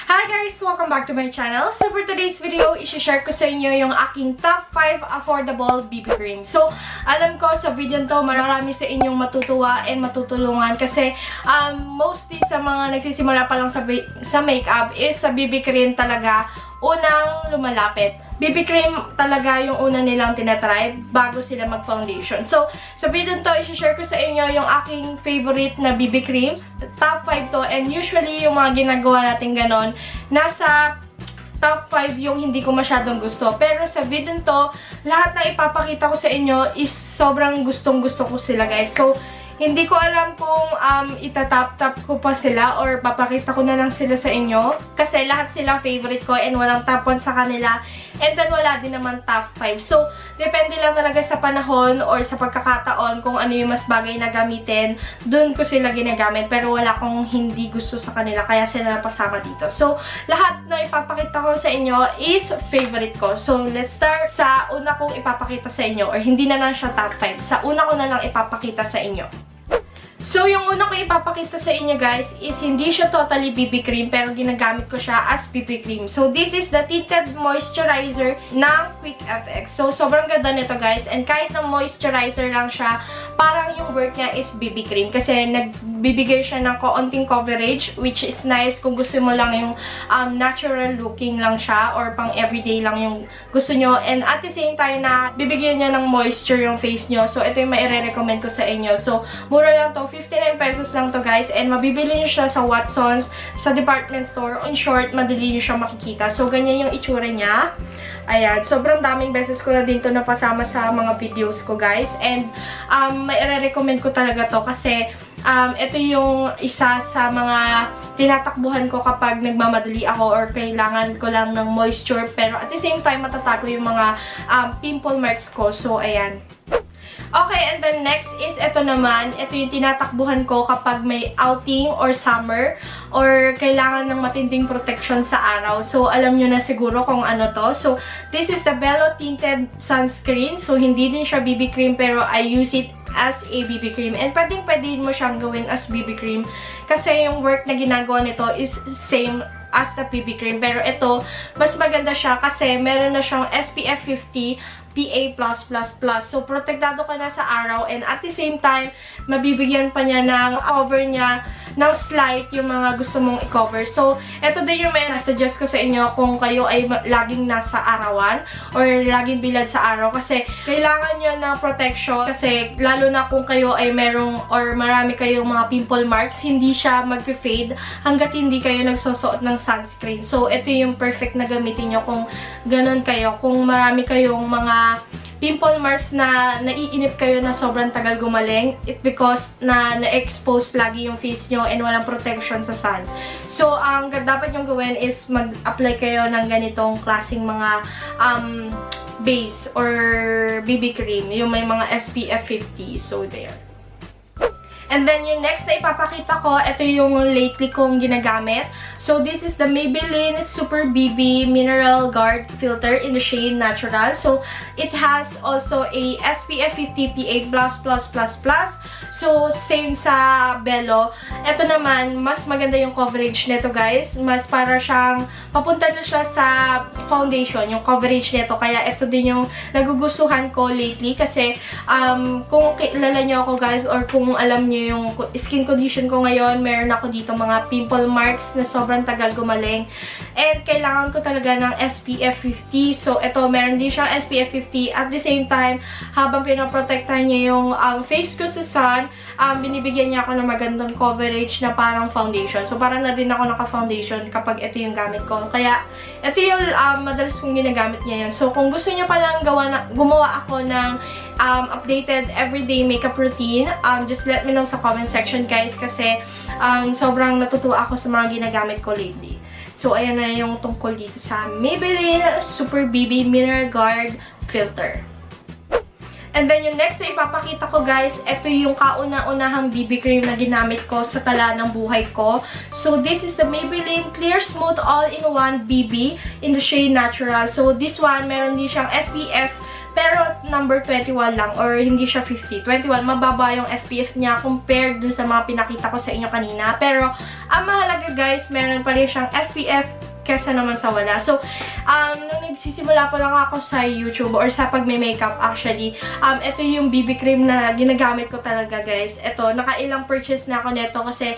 Hi guys! Welcome back to my channel. So for today's video, i-share ko sa inyo yung aking top 5 affordable BB cream. So, alam ko sa video to, marami sa inyong matutuwa and matutulungan kasi mostly sa mga nagsisimula pa lang sa makeup is sa BB cream talaga unang lumalapit. BB cream talaga yung una nilang tinatry bago sila mag-foundation. So, sa video to, i-share ko sa inyo yung aking favorite na BB cream. Top 5 to. And usually, yung mga ginagawa natin ganon, nasa top 5 yung hindi ko masyadong gusto. Pero sa video to, lahat na ipapakita ko sa inyo is sobrang gustong-gusto ko sila, guys. So, hindi ko alam kung itatap-tap ko pa sila or papakita ko na lang sila sa inyo. Kasi lahat sila favorite ko and walang top 1 sa kanila. And then wala din naman top 5. So, depende lang talaga sa panahon or sa pagkakataon kung ano yung mas bagay na gamitin. Doon ko sila ginagamit. Pero wala akong hindi gusto sa kanila. Kaya sila napasama dito. So, lahat na ipapakita ko sa inyo is favorite ko. So, let's start sa una kong ipapakita sa inyo. Or hindi na lang siya top 5. Sa una ko na lang ipapakita sa inyo. So, yung una ko ipapakita sa inyo, guys, is hindi siya totally BB cream, pero ginagamit ko siya as BB cream. So, this is the tinted moisturizer ng Quick FX. So, sobrang ganda nito, guys. And kahit na moisturizer lang siya, parang yung work niya is BB cream. Kasi nagbibigay siya ng kaunting coverage, which is nice kung gusto mo lang yung natural looking lang siya or pang everyday lang yung gusto nyo. And at the same time na bibigyan niya ng moisture yung face nyo. So, ito yung maire-recommend ko sa inyo. So, mura lang to. 59 pesos lang to, guys. And mabibili nyo siya sa Watsons, sa department store. In short, madali nyo siya makikita. So, ganyan yung itsura niya. Ayan. Sobrang daming beses ko na din to napasama sa mga videos ko, guys. And, maire-recommend ko talaga to kasi ito yung isa sa mga tinatakbuhan ko kapag nagmamadali ako or kailangan ko lang ng moisture. Pero at the same time, matatago yung mga pimple marks ko. So, ayan. Okay, and then next is ito naman. Ito yung tinatakbuhan ko kapag may outing or summer or kailangan ng matinding protection sa araw. So, alam nyo na siguro kung ano to. So, this is the Bello Tinted Sunscreen. So, hindi din siya BB cream pero I use it as a BB cream. And pwedeng-pwede mo siyang gawin as BB cream kasi yung work na ginagawa nito is same as the BB cream. Pero ito, mas maganda siya kasi meron na siyang SPF 50 PA+++. So, protektado ka na sa araw and at the same time, mabibigyan pa niya ng cover niya ng slight yung mga gusto mong i-cover. So, ito din yung may suggest ko sa inyo kung kayo ay laging nasa arawan or laging bilad sa araw kasi kailangan niya ng protection kasi lalo na kung kayo ay merong or marami kayong mga pimple marks, hindi siya mag-fade hanggat hindi kayo nagsusuot ng sunscreen. So, ito yung perfect na gamitin nyo kung ganun kayo. Kung marami kayong mga pimple marks na naiinip kayo na sobrang tagal gumaling, it because na-expose lagi yung face nyo and walang protection sa sun. So, ang dapat yung gawin is mag-apply kayo ng ganitong klaseng mga base or BB cream. Yung may mga SPF 50. So, there. And then, yung next na ipapakita ko, ito yung lately kong ginagamit. So, this is the Maybelline Super BB Mineral Guard Filter in the shade Natural. So, it has also a SPF 50 PA++++. So, same sa Bello. Ito naman, mas maganda yung coverage nito, guys. Mas para siyang, papunta na siya sa foundation, yung coverage nito. Kaya, ito din yung nagugustuhan ko lately. Kasi, kung kilala nyo ako, guys, or kung alam nyo yung skin condition ko ngayon, meron ako dito mga pimple marks na sobrang tagal gumaling. And, kailangan ko talaga ng SPF 50. So, ito, meron din siyang SPF 50. At the same time, habang pinoprotektahan niya yung face ko sa sun, binibigyan niya ako ng magandang coverage na parang foundation. So, parang na din ako naka-foundation kapag ito yung gamit ko. Kaya, ito yung madalas kong ginagamit ngayon. So, kung gusto niyo palang gumawa ako ng updated everyday makeup routine, just let me know sa comment section, guys. Kasi, sobrang natutuwa ako sa mga ginagamit ko lately. So, ayan na yung tungkol dito sa Maybelline Super BB Mineral Guard Filter. And then, yung next na ipapakita ko, guys, ito yung kauna-unahang BB cream na ginamit ko sa tala ng buhay ko. So, this is the Maybelline Clear Smooth All-in-One BB in the shade Natural. So, this one, meron din siyang SPF Pero number 21 lang or hindi siya 50. 21, mababa yung SPF niya compared dun sa mga pinakita ko sa inyo kanina. Pero ang mahalaga guys, meron pa rin siyang SPF kesa naman sa wala. So, nung nagsisimula pa lang ako sa YouTube or sa pag-makeup actually, ito yung BB cream na ginagamit ko talaga guys. Ito, nakailang purchase na ako nito kasi,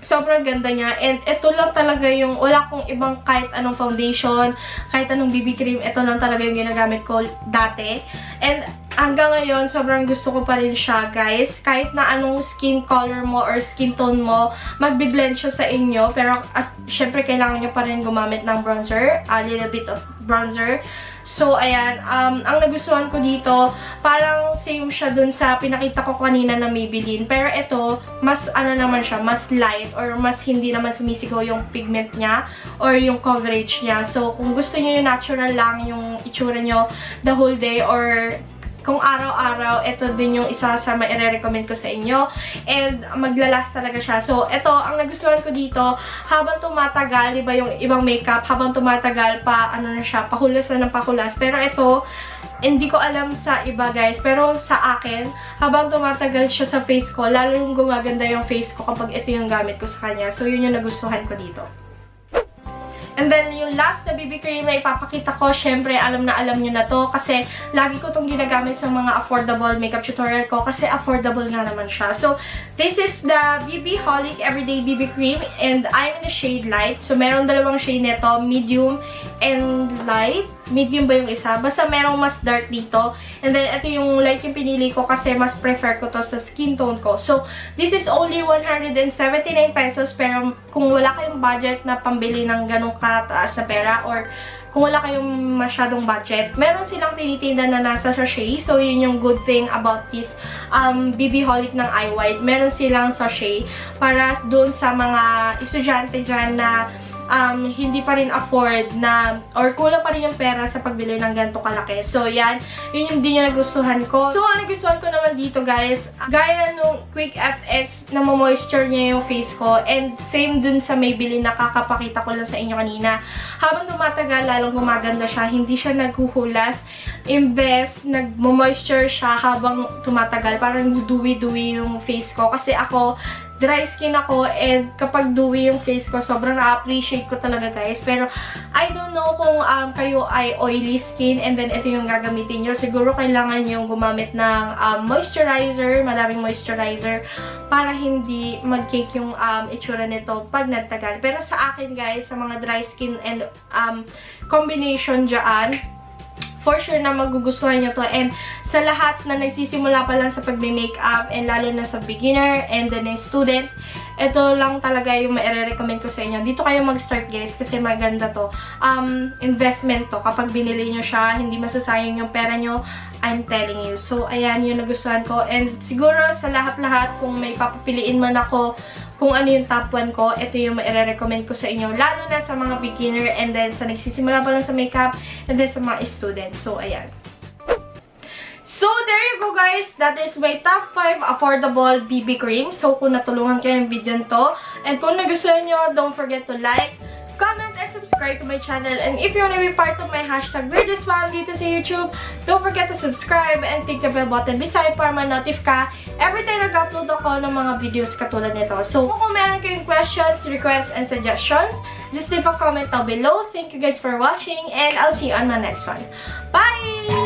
sobrang ganda niya. And ito lang talaga yung, wala kong ibang kahit anong foundation, kahit anong BB cream, ito lang talaga yung ginagamit ko dati. And hanggang ngayon, sobrang gusto ko pa rin siya, guys. Kahit na anong skin color mo or skin tone mo, magbi-blend siya sa inyo. Pero, syempre, kailangan nyo pa rin gumamit ng bronzer. A little bit of bronzer. So, ayan. Ang nagustuhan ko dito, parang same siya dun sa pinakita ko kanina na Maybelline. Pero ito, mas ano naman siya, mas light or mas hindi naman sumisigaw yung pigment niya or yung coverage niya. So, kung gusto niyo yung natural lang yung itsura nyo the whole day or kung araw-araw, ito din yung isa sa mai-recommend ko sa inyo. And maglalast talaga siya. So, ito, ang nagustuhan ko dito, habang tumatagal, iba yung ibang makeup, habang tumatagal pa, ano na siya, pahulas na ng pahulas. Pero ito, hindi ko alam sa iba guys, pero sa akin, habang tumatagal siya sa face ko, lalo yung gumaganda yung face ko kapag ito yung gamit ko sa kanya. So, yun yung nagustuhan ko dito. And then, yung last na BB cream na ipapakita ko, syempre, alam nyo na to kasi lagi ko itong ginagamit sa mga affordable makeup tutorial ko kasi affordable nga naman siya. So, this is the BB Holic Everyday BB Cream and I'm in the shade light. So, meron dalawang shade nito, medium and light. Medium ba yung isa? Basta merong mas dark dito. And then, ito yung light yung pinili ko kasi mas prefer ko to sa skin tone ko. So, this is only 179 pesos. Pero, kung wala kayong budget na pambili ng ganong kataas na pera or kung wala kayong masyadong budget, meron silang tinitinda na nasa sachet. So, yun yung good thing about this BB Holic ng Eye White. Meron silang sachet para doon sa mga estudyante dyan na hindi pa rin afford na or kulang pa rin yung pera sa pagbili ng ganito kalaki. So, yan. Yun yung hindi niya nagustuhan ko. So, ang nagustuhan ko naman dito, guys, gaya nung Quick FX na moisture niya yung face ko and same dun sa Maybelline na kakapakita ko lang sa inyo kanina. Habang tumatagal, lalong gumaganda siya. Hindi siya naghuhulas. Imbes, nag-moisture siya habang tumatagal. Parang dewy-dewy yung face ko. Kasi ako, dry skin ako and kapag dewy yung face ko, sobrang na-appreciate ko talaga guys. Pero, I don't know kung kayo ay oily skin and then ito yung gagamitin nyo. Siguro kailangan yung gumamit ng moisturizer, madaming moisturizer para hindi mag-cake yung itsura nito pag nagtagal. Pero sa akin guys, sa mga dry skin and combination dyan, for sure na magugustuhan nyo to. And sa lahat na nagsisimula pa lang sa pagbe-makeup and lalo na sa beginner and then yung student, ito lang talaga yung ma-recommend ko sa inyo. Dito kayo mag-start guys kasi maganda to. Investment to. Kapag binili nyo siya, hindi masasayang yung pera nyo. I'm telling you. So, ayan yung nagustuhan ko. And siguro sa lahat-lahat, kung may papapiliin man ako kung ano yung top 1 ko, ito yung ma-recommend ko sa inyo. Lalo na sa mga beginner and then sa nagsisimula pa lang sa makeup and then sa mga students. So, ayan. So, there you go guys. That is my top 5 affordable BB cream. So, kung natulungan kayo yung video to, and kung nagustuhan nyo, don't forget to like, comment, and subscribe to my channel. And if you want to be part of my hashtag weirdest fan dito sa YouTube, don't forget to subscribe and click the bell button beside para ma-notif ka every time nag-upload ako ng mga videos katulad nito. So, kung meron kayong questions, requests, and suggestions, just leave a comment down below. Thank you guys for watching and I'll see you on my next one. Bye!